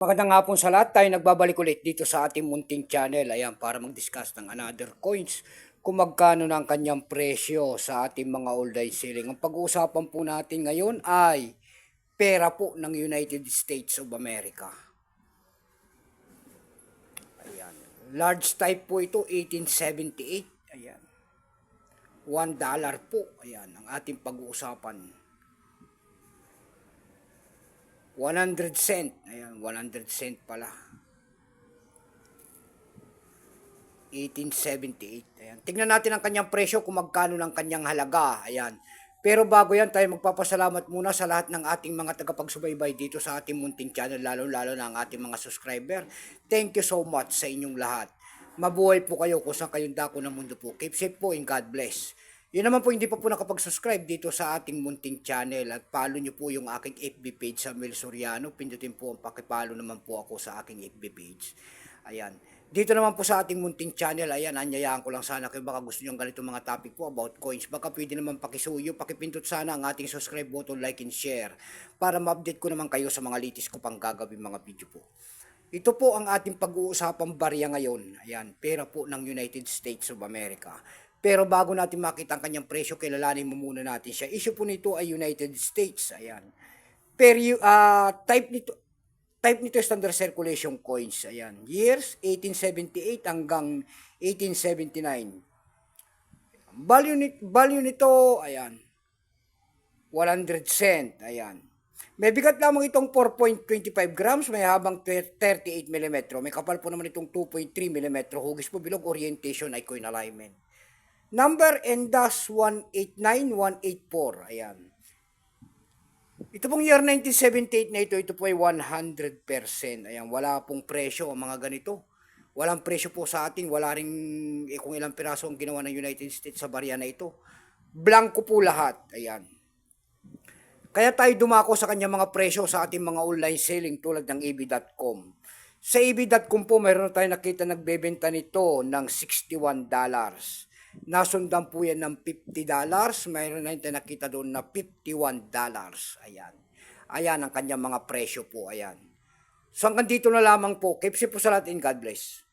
Magandang hapon sa lahat. Tayo nagbabalik ulit dito sa ating munting channel. Ayan, para mag-discuss ng another coins. Kung magkano na ang kanyang presyo sa ating mga all-day selling. Ang pag-uusapan po natin ngayon ay pera po ng United States of America. Ayan. Large type po ito, 1878. Ayan. $1 po. Ayan, ang ating pag-uusapan. 100 cent. Ayan, 100 cent pala. 1878. Ayan. Tingnan natin ang kanyang presyo kung magkano ng kanyang halaga. Ayan. Pero bago yan, tayo magpapasalamat muna sa lahat ng ating mga tagapagsubaybay dito sa ating munting channel, lalo-lalo na ang ating mga subscriber. Thank you so much sa inyong lahat. Mabuhay po kayo kung saan kayong dako ng mundo po. Keep safe po and God bless. Yun naman po, hindi pa po nakapag-subscribe dito sa ating munting channel at follow nyo po yung aking FB page sa Mel Soriano. Pindutin po ang pakipalo naman po ako sa aking FB page. Ayan. Dito naman po sa ating munting channel, ayan, anyayaan ko lang sana kayo baka gusto nyo ng ganito mga topic po about coins. Baka pwede naman pakisuyo, pakipindot sana ang ating subscribe button, like and share para ma-update ko naman kayo sa mga latest ko pang gagawin mga video po. Ito po ang ating pag-uusapang barya ngayon. Ayan, pera po ng United States of America. Pero bago natin makita ang kanyang presyo, kilalanin mo muna natin siya. Issue po nito ay United States. Ayan. Type nito standard circulation coins. Ayan. Years 1878 hanggang 1879. Value nito, ayan. 100 cent. Ayan. May bigat lamang itong 4.25 grams, may habang 38 mm. May kapal po naman itong 2.3 mm. Hugis po bilog, orientation ay coin alignment. Number NDAS 189184. Ayan. Ito pong year 1978 na ito po ay 100%. Ayan, wala pong presyo ang mga ganito. Walang presyo po sa atin. Wala rin kung ilang piraso ang ginawa ng United States sa barya na ito. Blanco po lahat. Ayan. Kaya tayo dumako sa kanya mga presyo sa ating mga online selling tulad ng EB.com. Sa EB.com po, mayroon tayo nakita nagbebenta nito ng $61. Nasundan po yan ng $50. Mayroon na tayo nakita doon na $51. Ayan. Ayan ang kanyang mga presyo po. Ayan. So hanggang dito na lamang po. Keep safe po sa lahat and God bless.